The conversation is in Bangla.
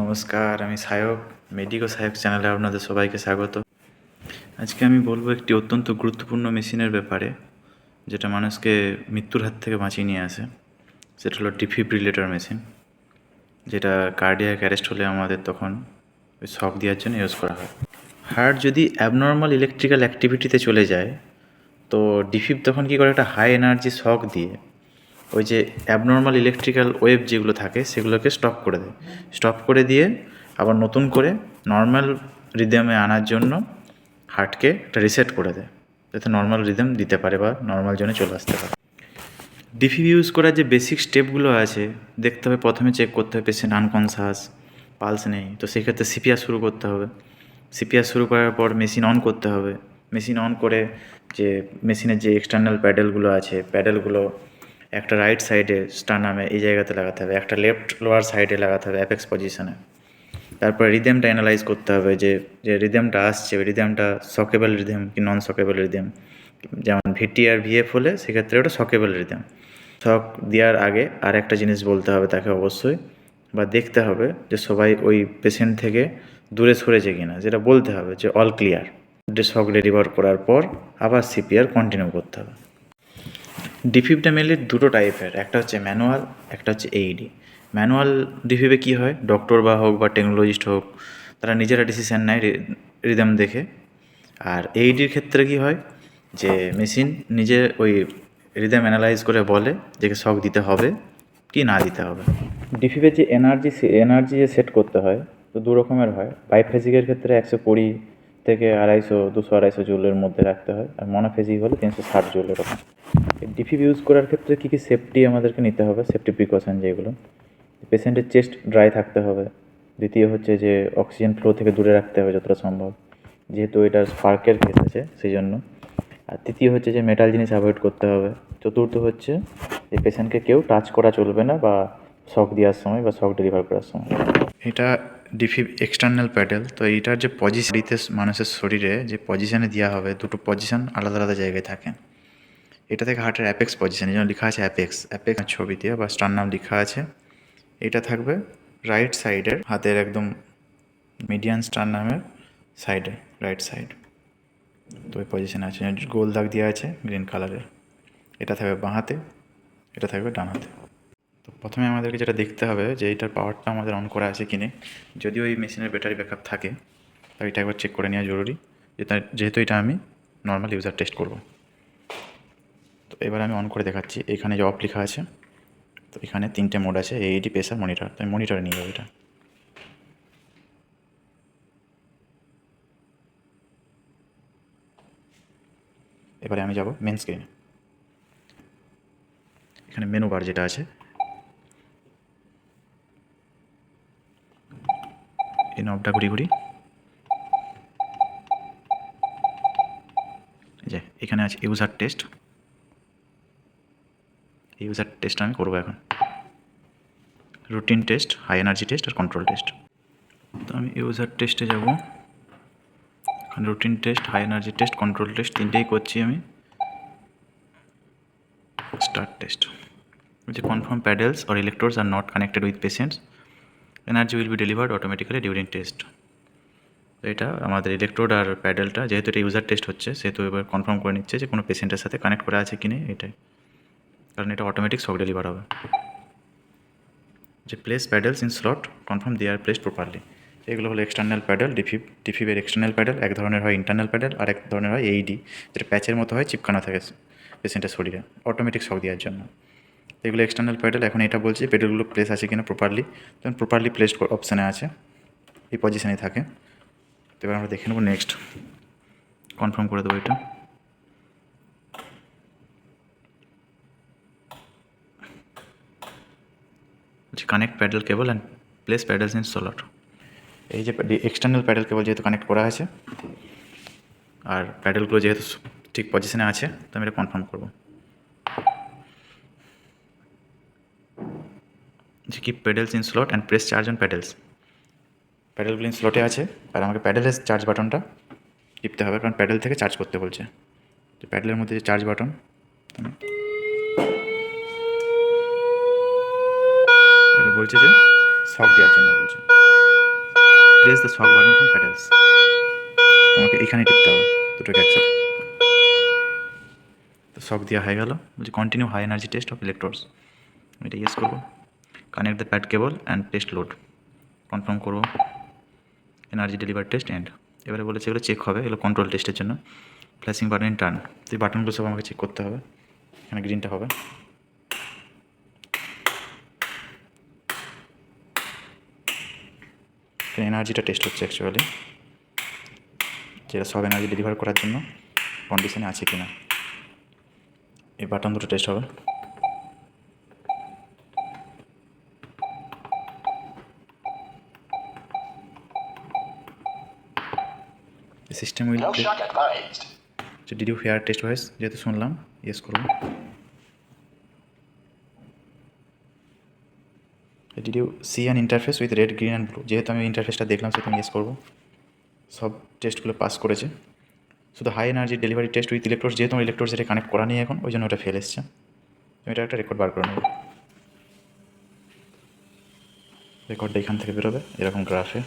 নমস্কার, আমি সায়ক। মেডিকো সায়ক চ্যানেলে আপনাদের সবাইকে স্বাগত। আজকে আমি বলবো একটি অত্যন্ত গুরুত্বপূর্ণ মেশিনের ব্যাপারে, যেটা মানুষকে মৃত্যুর হাত থেকে বাঁচিয়ে নিয়ে আসে। সেটা হলো ডিফিব্রিলেটর মেশিন, যেটা কার্ডিয়াক অ্যারেস্ট হলে আমাদের তখন ওই শক দেওয়ার জন্য ইউজ করা হয়। হার্ট যদি অ্যাবনর্মাল ইলেকট্রিক্যাল অ্যাক্টিভিটিতে চলে যায়, তো ডিফিব তখন কী করে, একটা হাই এনার্জি শক দিয়ে ওই যে অ্যাবনর্মাল ইলেকট্রিক্যাল ওয়েভ যেগুলো থাকে সেগুলোকে স্টপ করে দেয়। স্টপ করে দিয়ে আবার নতুন করে নর্মাল রিদমে আনার জন্য হার্টকে একটা রিসেট করে দেয়, যাতে নর্মাল রিদম দিতে পারে বা নর্মাল জোনে চলে আসতে পারে। ডিফিব ইউজ করার যে বেসিক স্টেপগুলো আছে, দেখতে হবে প্রথমে চেক করতে হবে পেশেন্ট আনকনসাস, পালস নেই, তো সেক্ষেত্রে সিপিআর শুরু করতে হবে। সিপিআর শুরু করার পর মেশিন অন করতে হবে। মেশিন অন করে যে মেশিনের যে এক্সটার্নাল প্যাডেলগুলো আছে, প্যাডেলগুলো একটা রাইট সাইডে স্টার্নামে এই জায়গাতে লাগাতে হবে, একটা লেফট লোয়ার সাইডে লাগাতে হবে অ্যাপেক্স পজিশনে। তারপরে রিদমটা অ্যানালাইজ করতে হবে, যে যে রিদমটা আসছে ওই রিদমটা সকেবল রিদম কি নন সকেবল রিদম। যেমন ভিটি আর ভিএফ হলে সেক্ষেত্রে ওটা সকেবল রিদম। শক দেওয়ার আগে আর একটা জিনিস বলতে হবে তাকে অবশ্যই, বা দেখতে হবে যে সবাই ওই পেশেন্ট থেকে দূরে সরেছে কিনা, যেটা বলতে হবে যে অল ক্লিয়ার। শক ডেলিভার করার পর আবার সিপিআর কন্টিনিউ করতে হবে। ডিফিবটা মেনলি দুটো টাইপের, একটা হচ্ছে ম্যানুয়াল, একটা হচ্ছে এইডি। ম্যানুয়াল ডিফিবে কী হয়, ডক্টর বা হোক বা টেকনোলজিস্ট হোক, তারা নিজেরা ডিসিশান নেয় রিদম দেখে। আর এইডির ক্ষেত্রে কী হয়, যে মেশিন নিজে ওই রিদম অ্যানালাইজ করে বলে যে শক দিতে হবে কি না দিতে হবে। ডিফিবের যে এনার্জি যে সেট করতে হয়, তো দু রকমের হয়। বাইফেজিকের ক্ষেত্রে 120 থেকে 250 জুলের মধ্যে রাখতে হয়, আর মনোফেজিক হলে 360 জুল এরকম। ডিফিব ইউজ করার ক্ষেত্রে কী কী সেফটি আমাদেরকে নিতে হবে, সেফটি প্রিকশন যেগুলো, পেশেন্টের চেস্ট ড্রাই থাকতে হবে। দ্বিতীয় হচ্ছে যে অক্সিজেন ফ্লো থেকে দূরে রাখতে হবে যতটা সম্ভব, যেহেতু এটা স্পার্কের কেস আছে সেই জন্য। আর তৃতীয় হচ্ছে যে মেটাল জিনিস অ্যাভয়েড করতে হবে। চতুর্থ হচ্ছে যে পেশেন্টকে কেউ টাচ করা চলবে না বা শক দেওয়ার সময় বা শক ডেলিভার করার সময়। এটা ডিফিব এক্সটার্নাল প্যাডেল, তো এইটার যে পজিশনিতে মানুষের শরীরে যে পজিশানে দেওয়া হবে, দুটো পজিশন আলাদা আলাদা জায়গায় থাকে। এটা থেকে হার্টের অ্যাপেক্স পজিশন, এই জন্য লেখা আছে অ্যাপেক্স ছবি দিয়ে বা স্টারনাম লেখা আছে। এটা থাকবে রাইট সাইডের হাতের একদম মিডিয়ান স্টারনামের সাইডে, রাইট সাইড। তো ওই পজিশনে আছে, গোল দাগ দেওয়া আছে গ্রিন কালারের। এটা থাকবে বাঁ হাতে, এটা থাকবে ডান হাতে। তো প্রথমে আমাদেরকে যেটা দেখতে হবে যে এইটার পাওয়ারটা আমাদের অন করা আছে কি নেই। যদি ওই মেশিনের ব্যাটারি ব্যাকআপ থাকে, তো এটা একবার চেক করে নেওয়া জরুরি, যেহেতু এটা আমি নর্মাল ইউজার টেস্ট করব। তো এবার আমি অন করে দেখাচ্ছি। এখানে যে অফ লেখা আছে, তো এখানে 3টে মোড আছে, এইডি, প্রেসার, মনিটর। তো আমি মনিটরে নিয়ে যাবো এটা। এবারে আমি যাব মেন স্ক্রিনে। এখানে মেনু বার যেটা আছে, এই নবটা ঘুরি ঘুরি, যে এখানে আছে ইউজার টেস্ট। ইউজার টেস্ট আমি করবো এখন। Routine test, high energy test আর কন্ট্রোল টেস্ট। তো আমি ইউজার টেস্টে যাব। এখন routine test, high energy test, control test তিনটেই করছি আমি। স্টার্ট টেস্ট, যে confirm paddles or electrodes are not connected with patients, energy will be delivered automatically during test। তো এটা আমাদের ইলেকট্রোড আর প্যাডেলটা, যেহেতু এটা ইউজার টেস্ট হচ্ছে, সেহেতু এবার কনফার্ম করে নিচ্ছে যে কোনো পেশেন্টের সাথে কানেক্ট করা আছে কি নেই এটাই, কারণ এটা অটোমেটিক শক ডেলিভার হবে। যে place paddles in slot, confirm they are placed properly. এগুলো হলো এক্সটার্নাল প্যাডেল। ডিফিবের এক্সটার্নাল প্যাডেল এক ধরনের হয় ইন্টারনাল প্যাডেল, আর এক ধরনের হয় এইডি, যেটা প্যাচের মতো হয়, চিপকানো থাকে পেশেন্টের শরীরে অটোমেটিক শক দেওয়ার জন্য। এগুলো এক্সটার্নাল প্যাডেল। এখন এটা বলছি প্যাডেলগুলো প্লেস আছে কিনা প্রপারলি, যেমন প্রপারলি প্লেসড অপশানে আছে, এই পজিশানে থাকে। তো এবার আমরা দেখে নেব, নেক্সট কনফার্ম করে দেবো এটা। Connect paddle cable and place paddles in slot. এই যে এক্সটার্নাল প্যাডেল কেবল যেহেতু কানেক্ট করা আছে, আর প্যাডেলগুলো যেহেতু ঠিক পজিশনে আছে, তো আমি এটা কনফার্ম করবো যে keep paddles in slot and press charge on paddles. প্যাডেলগুলো ইন স্লটে আছে, আর আমাকে প্যাডেলের চার্জ বাটনটা টিপতে হবে, কারণ প্যাডেল থেকে চার্জ করতে বলছে। তো প্যাডেলের মধ্যে যে চার্জ বাটন, এটা বলছে যে শক দেওয়ার জন্য বলছে। Press the shock button from puddles. তোমাকে এখানে টিপতে হবে দুটোকে একসাথে। তো শক দেওয়া হয়ে গেল। বলছি continue high energy test of electrodes, এটা ইয়েস করবো। Connect the pad cable and test load, confirm করবো। Energy deliver test end. এবারে বলেছে এগুলো চেক হবে, এগুলো কন্ট্রোল টেস্টের জন্য। ফ্ল্যাশিং বাটন ইন টার্ন, তো এই বাটনগুলো সব আমাকে চেক করতে হবে। এখানে গ্রিনটা হবে। এনার্জিটা টেস্ট হচ্ছে অ্যাকচুয়ালি, যেটা সব এনার্জি ডেলিভার করার জন্য কন্ডিশনে আছে কিনা। এই বাটন দুটো টেস্ট হবে। System will did you hear test voice, যেহেতু শুনলাম ইয়েস করবো। Did you see an interface with red green and blue, যেহেতু আমি ইন্টারফেসটা দেখলাম সেহেতু আমি ইয়েস করবো। সব টেস্টগুলো পাস করেছে, শুধু high energy delivery test with electrodes, যেহেতু আমার ইলেকট্রোডস এটা কানেক্ট করা নেই এখন, ওই জন্য ওটা ফেল এসছে। এটা একটা রেকর্ড বার করে নেব। রেকর্ডটা এখান থেকে বেরোবে এরকম গ্রাফে।